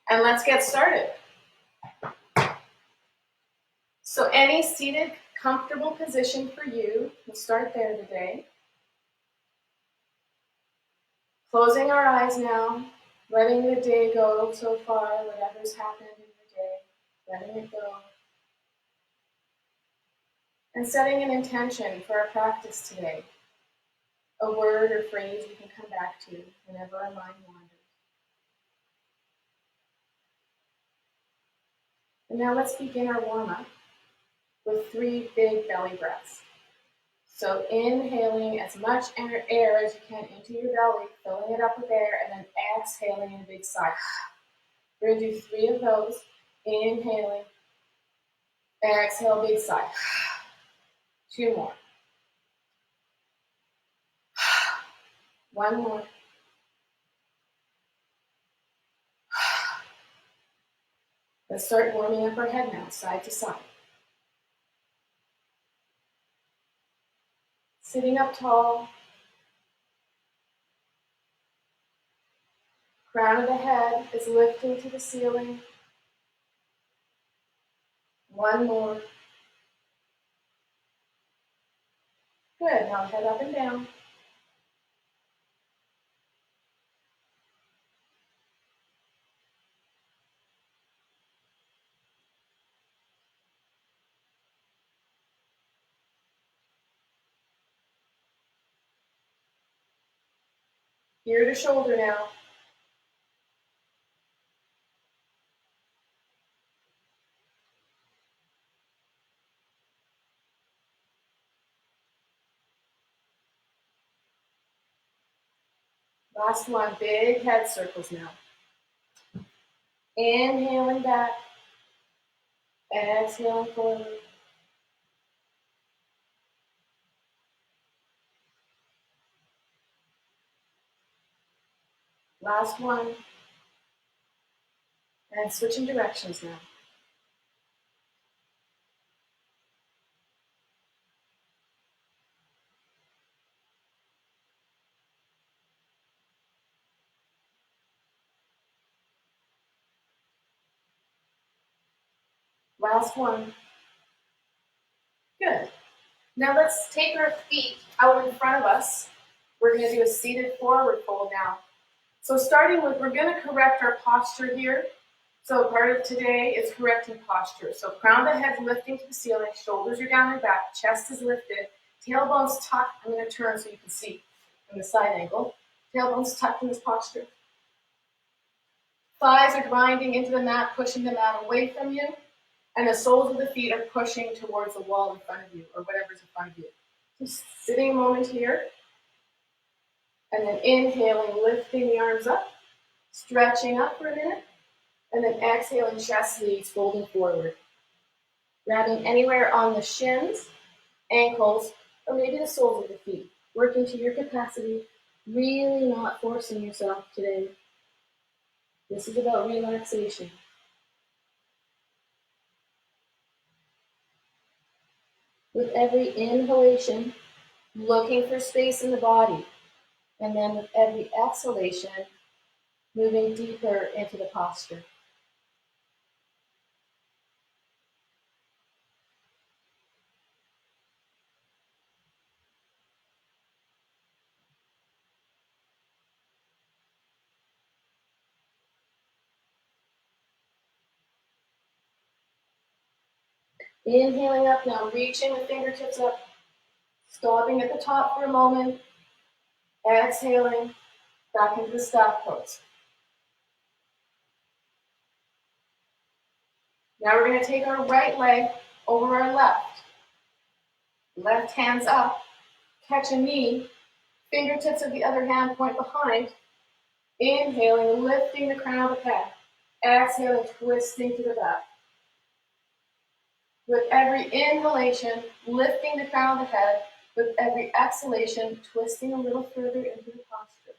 And let's get started. So any seated, comfortable position for you. We'll start there today. Closing our eyes now, letting the day go so far, whatever's happened in the day, letting it go. And setting an intention for our practice today. A word or phrase we can come back to whenever our mind wanders. And now let's begin our warm-up with 3 big belly breaths. So inhaling as much air as you can into your belly, filling it up with air, and then exhaling in a big sigh. We're going to do 3 of those. Inhaling, exhale, big sigh. 2 more. 1 more. Let's start warming up our head now, side to side. Sitting up tall. Crown of the head is lifting to the ceiling. 1 more. Good, now head up and down. Ear to shoulder now. Last one, big head circles now. Inhaling back, exhaling forward. Last one. And switching directions now. Last one. Good. Now let's take our feet out in front of us. We're going to do a seated forward fold now. So starting with, we're going to correct our posture here. So part of today is correcting posture. So crown of the head lifting to the ceiling, shoulders are down and back, chest is lifted, tailbone's tucked. I'm going to turn so you can see from the side angle. Tailbone's tucked in this posture. Thighs are grinding into the mat, pushing the mat away from you. And the soles of the feet are pushing towards the wall in front of you, or whatever's in front of you. Just sitting a moment here. And then inhaling, lifting the arms up, stretching up for a minute. And then exhaling, chest leads, folding forward. Grabbing anywhere on the shins, ankles, or maybe the soles of the feet. Working to your capacity, really not forcing yourself today. This is about relaxation. With every inhalation, looking for space in the body. And then with every exhalation, moving deeper into the posture. Inhaling up now, reaching the fingertips up, stopping at the top for a moment, exhaling, back into the staff pose. Now we're going to take our right leg over our left. Left hand's up, catch a knee, fingertips of the other hand point behind. Inhaling, lifting the crown of the head. Exhaling, twisting to the back. With every inhalation, lifting the crown of the head. With every exhalation, twisting a little further into the posture.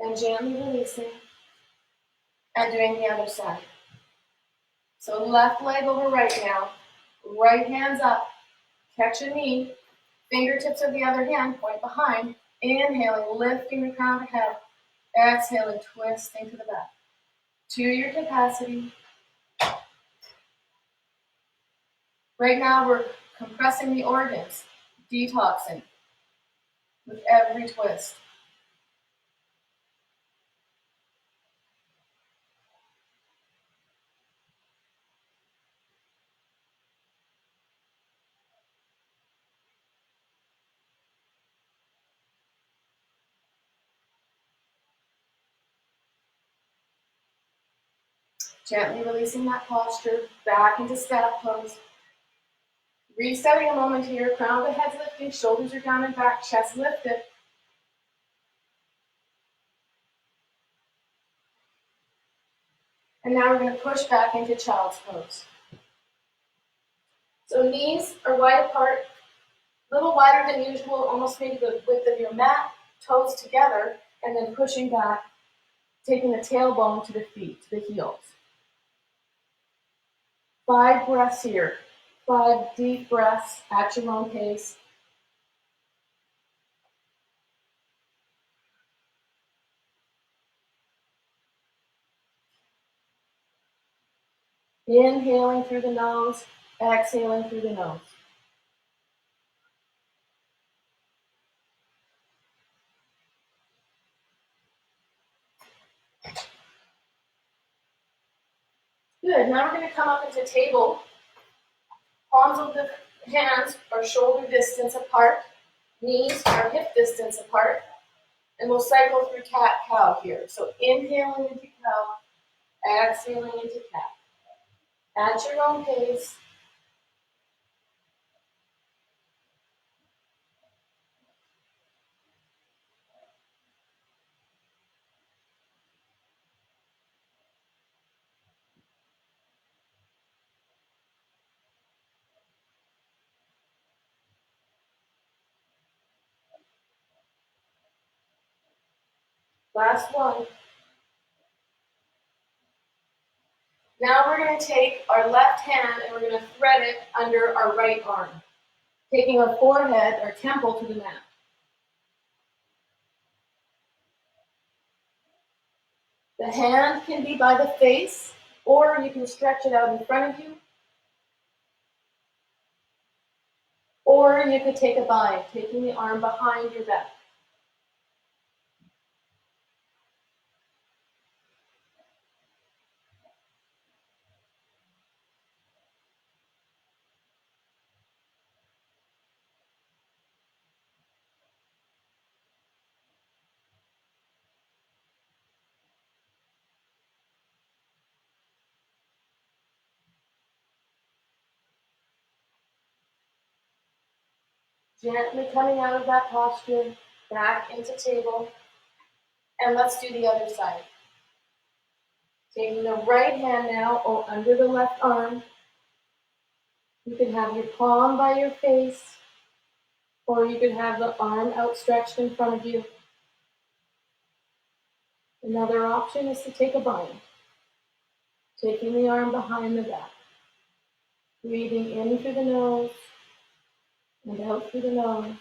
and gently releasing, and doing the other side. So left leg over right now, right hand's up, catch a knee, fingertips of the other hand, point behind, inhaling, lifting the crown of the head, exhaling, twisting to the back. To your capacity. Right now we're compressing the organs, detoxing with every twist. Gently releasing that posture, back into scat pose. Resetting a moment here, crown of the head's lifting, shoulders are down and back, chest lifted. And now we're going to push back into child's pose. So knees are wide apart, a little wider than usual, almost maybe the width of your mat, toes together, and then pushing back, taking the tailbone to the feet, to the heels. 5 breaths here. 5 deep breaths at your own pace. Inhaling through the nose, exhaling through the nose. Good, now we're going to come up into table. Palms of the hands are shoulder distance apart. Knees are hip distance apart. And we'll cycle through cat-cow here. So inhaling into cow, exhaling into cat. At your own pace. Last one. Now we're going to take our left hand and we're going to thread it under our right arm, taking our forehead, our temple to the mat. The hand can be by the face, or you can stretch it out in front of you, or you could take a bind, taking the arm behind your back. Gently coming out of that posture, back into table, and let's do the other side. Taking the right hand now under the left arm. You can have your palm by your face, or you can have the arm outstretched in front of you. Another option is to take a bind, taking the arm behind the back. Breathing in through the nose and out through the nose.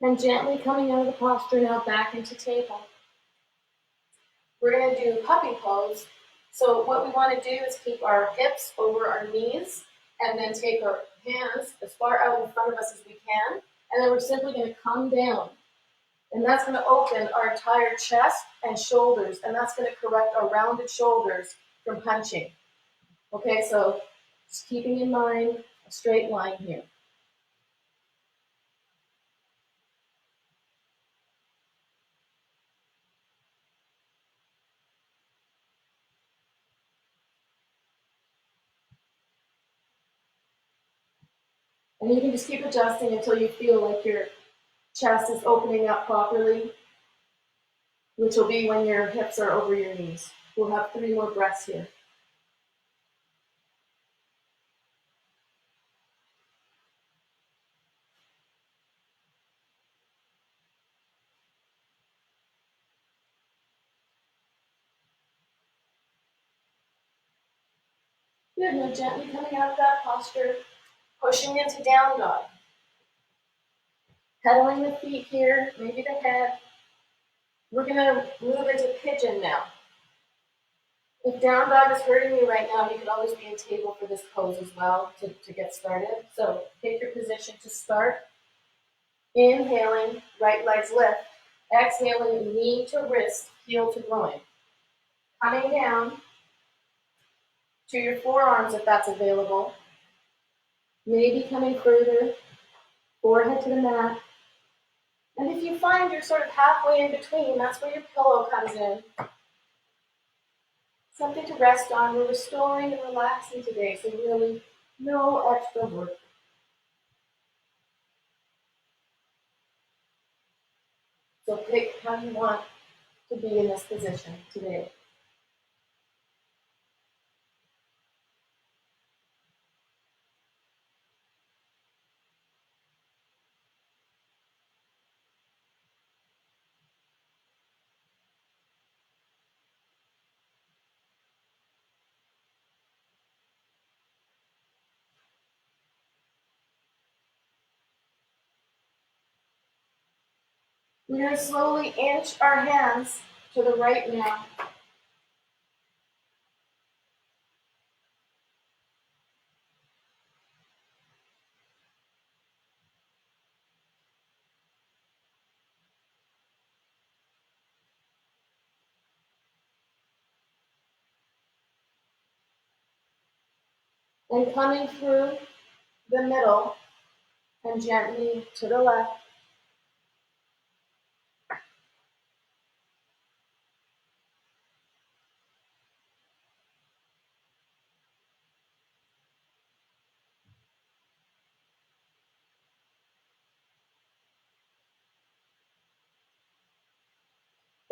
And gently coming out of the posture now back into table. We're going to do puppy pose. So what we want to do is keep our hips over our knees and then take our hands as far out in front of us as we can. And then we're simply going to come down. And that's going to open our entire chest and shoulders. And that's going to correct our rounded shoulders from punching. Okay, so just keeping in mind a straight line here. And you can just keep adjusting until you feel like your chest is opening up properly, which will be when your hips are over your knees. We'll have 3 more breaths here. Good, now gently coming out of that posture, pushing into down dog. Pedaling the feet here, maybe the head. We're gonna move into pigeon now. If down dog is hurting you right now, you can always be in table for this pose as well to get started. So pick your position to start. Inhaling, right legs lift. Exhaling, knee to wrist, heel to groin. Coming down to your forearms if that's available. Maybe coming further, forehead to the mat. And if you find you're sort of halfway in between, that's where your pillow comes in. Something to rest on. We're restoring and relaxing today, so really no extra work. So pick how you want to be in this position today. We're going to slowly inch our hands to the right now. And coming through the middle and gently to the left.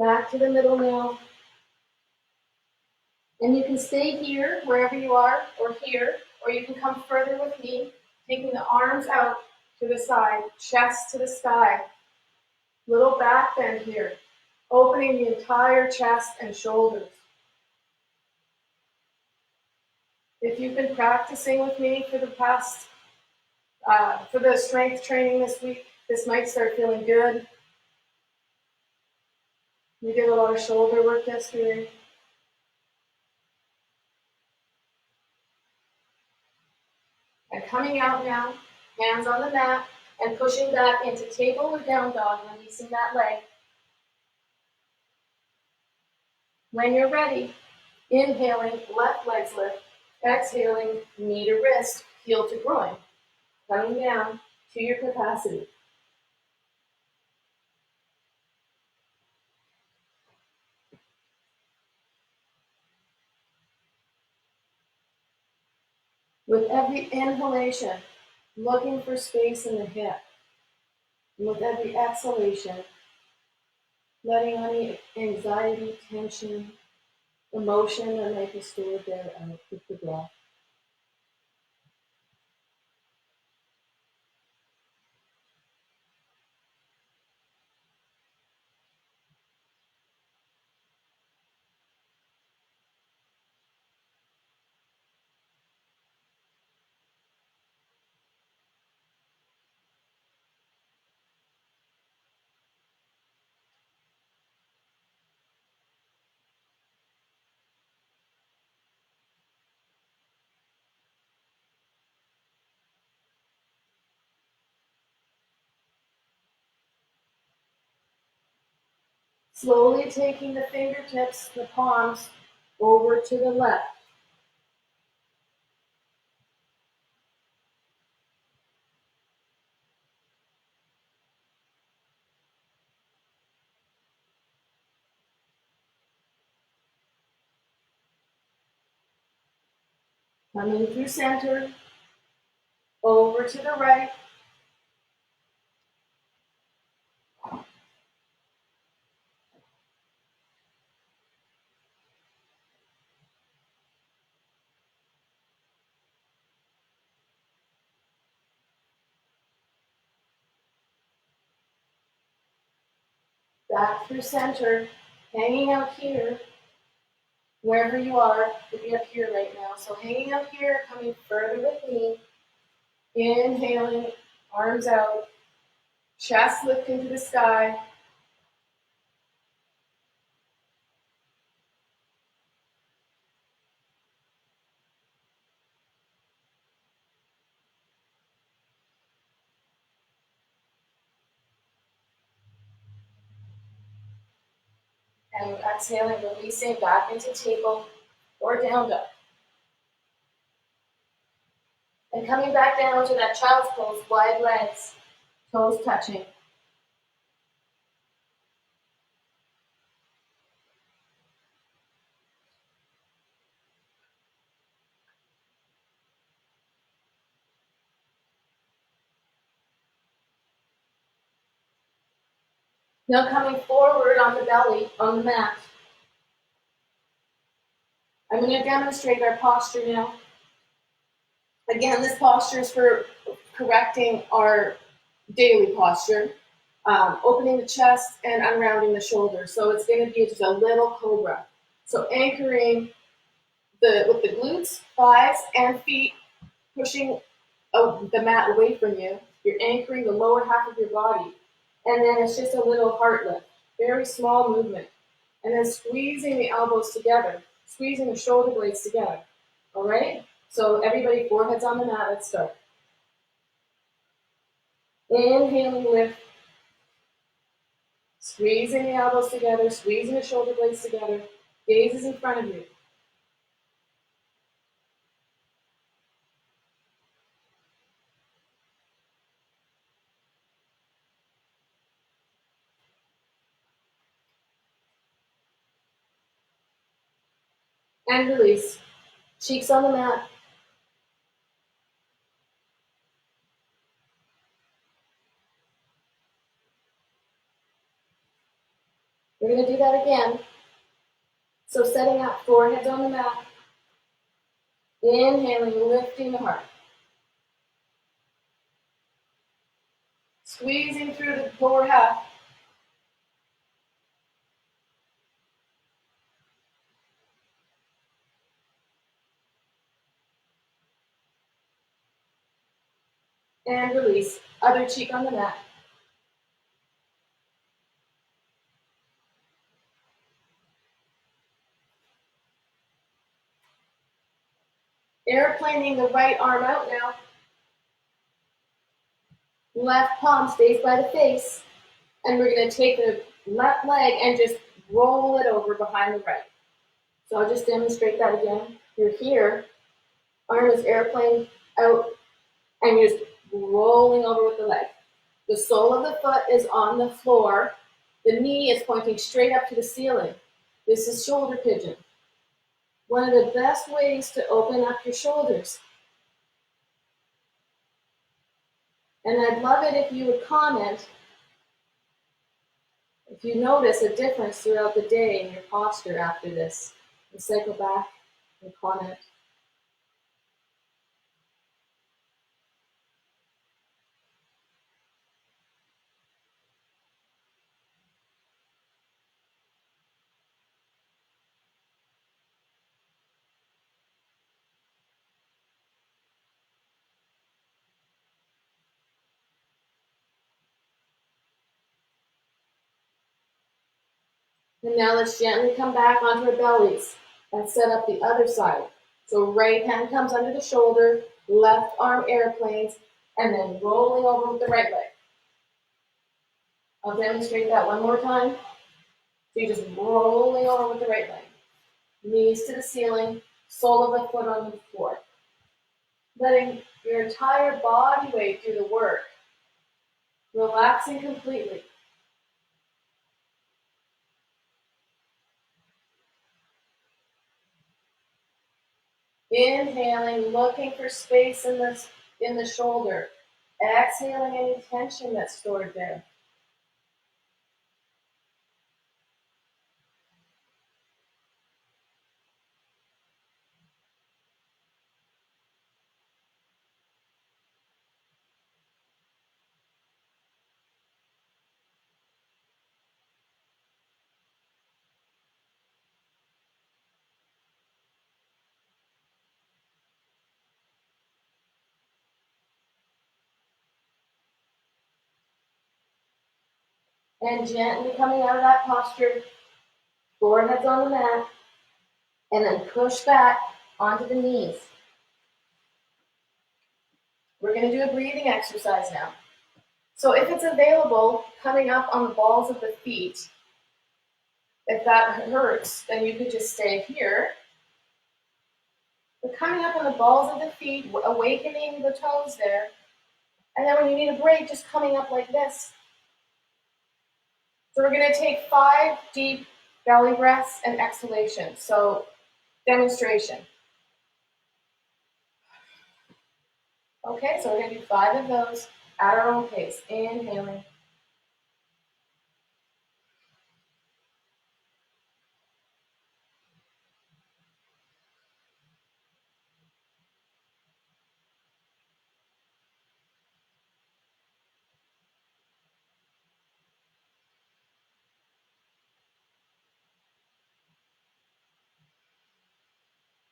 Back to the middle now. And you can stay here, wherever you are, or here, or you can come further with me, taking the arms out to the side, chest to the sky. Little back bend here, opening the entire chest and shoulders. If you've been practicing with me for the past, for the strength training this week, this might start feeling good. We did a lot of shoulder work yesterday. And coming out now, hands on the mat, and pushing back into table or down dog, releasing that leg. When you're ready, inhaling, left legs lift. Exhaling, knee to wrist, heel to groin. Coming down to your capacity. With every inhalation, looking for space in the hip. And with every exhalation, letting any anxiety, tension, emotion that might be stored there out with the breath. Slowly taking the fingertips, the palms, over to the left. Coming through center, over to the right, back through center, hanging out here, wherever you are, could be up here right now. So hanging out here, coming further with me, inhaling, arms out, chest lifting to the sky, and exhaling, releasing back into table or down dog. And coming back down to that child's pose, wide legs, toes touching. Now coming forward on the belly, on the mat. I'm going to demonstrate our posture now. Again, this posture is for correcting our daily posture, opening the chest and unrounding the shoulders. So it's going to be just a little cobra. So anchoring with the glutes, thighs, and feet, pushing the mat away from you. You're anchoring the lower half of your body. And then it's just a little heart lift, very small movement. And then squeezing the elbows together, squeezing the shoulder blades together. All right? So everybody, foreheads on the mat, let's start. Inhaling, lift. Squeezing the elbows together, squeezing the shoulder blades together. Gaze is in front of you. And release. Cheeks on the mat. We're going to do that again. So setting up, foreheads on the mat. Inhaling, lifting the heart. Squeezing through the lower half. And release. Other cheek on the mat. Airplaning the right arm out now. Left palm stays by the face. And we're going to take the left leg and just roll it over behind the right. So I'll just demonstrate that again. You're here. Arm is airplane out. And you're just rolling over with the leg. The sole of the foot is on the floor. The knee is pointing straight up to the ceiling. This is shoulder pigeon. One of the best ways to open up your shoulders. And I'd love it if you would comment if you notice a difference throughout the day in your posture after this. And cycle back and comment. And now let's gently come back onto our bellies and set up the other side. So right hand comes under the shoulder, left arm airplanes, and then rolling over with the right leg. I'll demonstrate that one more time. So you're just rolling over with the right leg. Knees to the ceiling, sole of the foot on the floor. Letting your entire body weight do the work. Relaxing completely. Inhaling, looking for space in the in the shoulder. Exhaling any tension that's stored there. And gently coming out of that posture, forehead's on the mat, and then push back onto the knees. We're going to do a breathing exercise now. So if it's available, coming up on the balls of the feet, if that hurts, then you could just stay here. But coming up on the balls of the feet, awakening the toes there. And then when you need a break, just coming up like this. So we're going to take 5 deep belly breaths and exhalation. So demonstration. Okay, so we're going to do 5 of those at our own pace. Inhaling.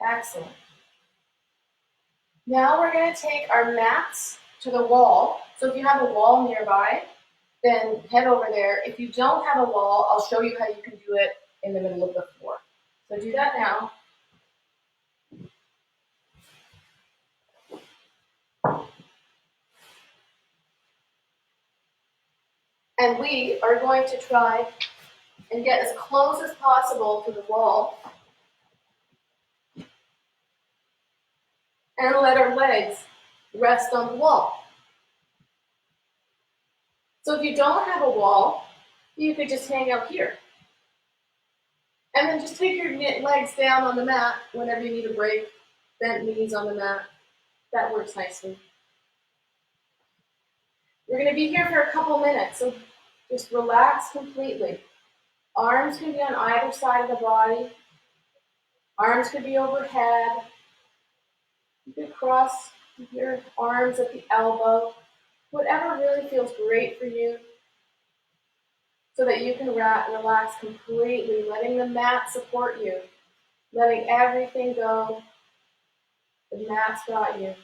Excellent. Now we're going to take our mats to the wall. So if you have a wall nearby, then head over there. If you don't have a wall, I'll show you how you can do it in the middle of the floor. So do that now. And we are going to try and get as close as possible to the wall and let our legs rest on the wall. So if you don't have a wall, you could just hang out here. And then just take your legs down on the mat whenever you need a break. Bent knees on the mat. That works nicely. We're going to be here for a couple minutes, so just relax completely. Arms can be on either side of the body. Arms could be overhead. You could cross your arms at the elbow. Whatever really feels great for you, so that you can relax completely, letting the mat support you, letting everything go. The mat's got you.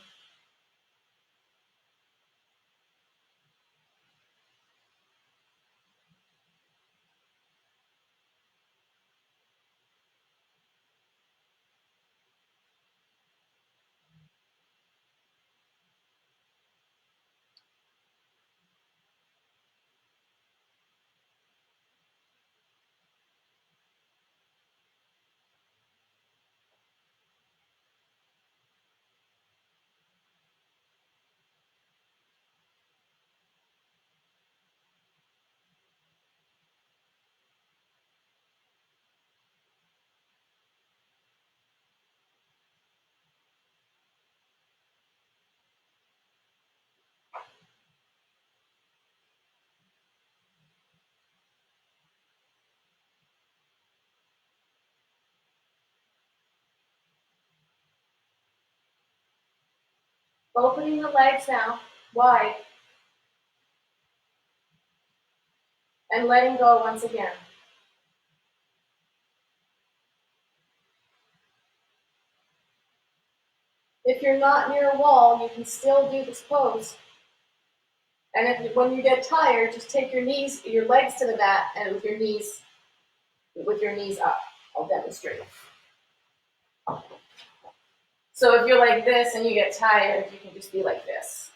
Opening the legs now, wide, and letting go once again. If you're not near a wall, you can still do this pose. And when you get tired, just take your legs to the mat, and with your knees up. I'll demonstrate. So if you're like this and you get tired, you can just be like this.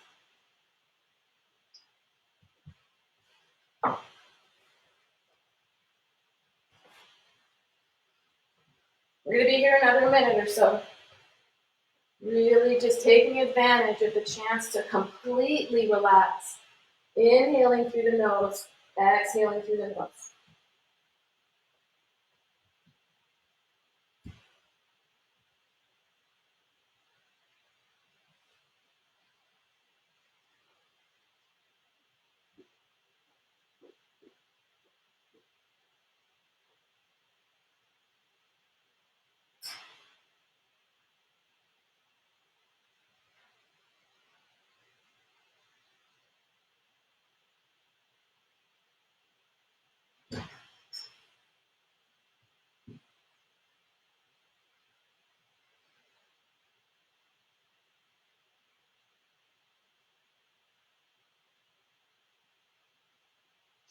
We're going to be here another minute or so. Really just taking advantage of the chance to completely relax. Inhaling through the nose, exhaling through the nose.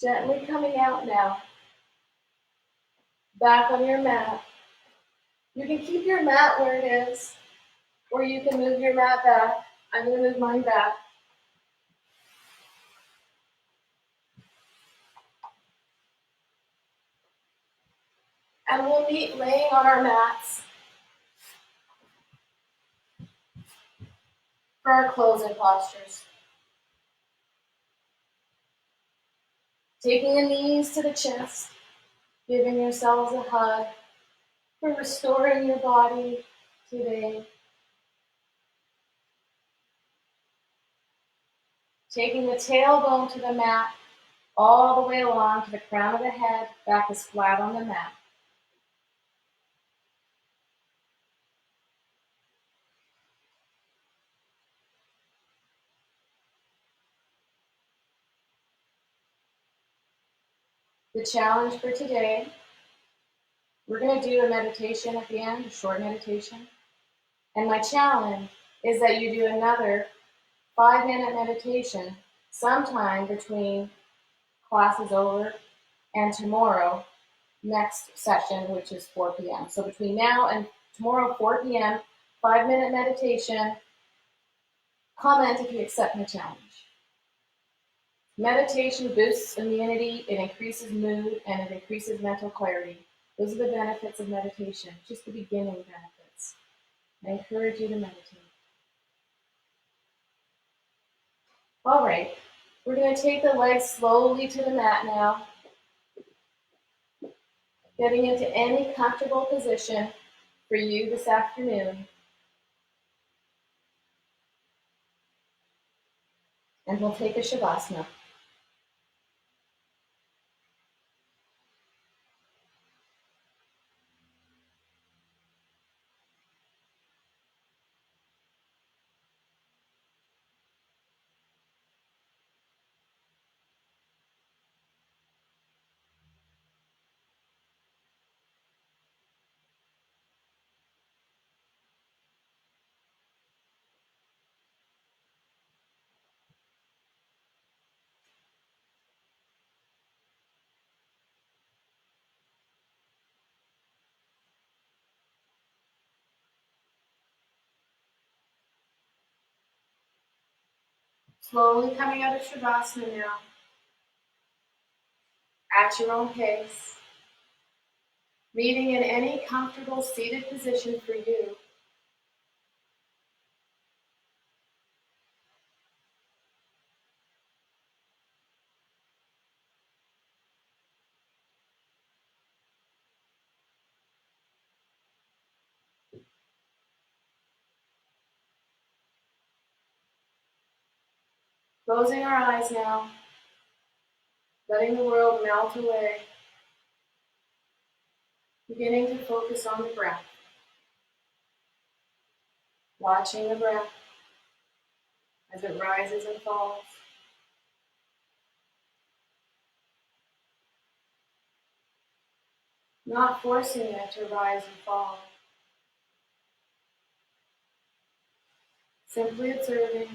Gently coming out now. Back on your mat. You can keep your mat where it is, or you can move your mat back. I'm going to move mine back. And we'll meet laying on our mats for our closing postures. Taking the knees to the chest, giving yourselves a hug for restoring your body today. Taking the tailbone to the mat, all the way along to the crown of the head, back is flat on the mat. The challenge for today, we're going to do a meditation at the end, a short meditation. And my challenge is that you do another 5-minute meditation sometime between class is over and tomorrow, next session, which is 4 p.m. So between now and tomorrow, 4 p.m., 5-minute meditation. Comment if you accept my challenge. Meditation boosts immunity, it increases mood, and it increases mental clarity. Those are the benefits of meditation, just the beginning benefits. I encourage you to meditate. All right, we're going to take the legs slowly to the mat now, getting into any comfortable position for you this afternoon. And we'll take a Shavasana. Slowly coming out of Shavasana now, at your own pace, meeting in any comfortable seated position for you. Closing our eyes now, letting the world melt away, beginning to focus on the breath, watching the breath as it rises and falls. Not forcing it to rise and fall. Simply observing.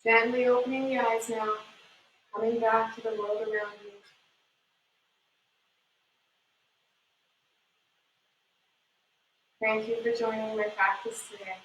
Gently opening the eyes now, coming back to the world around you. Thank you for joining my practice today.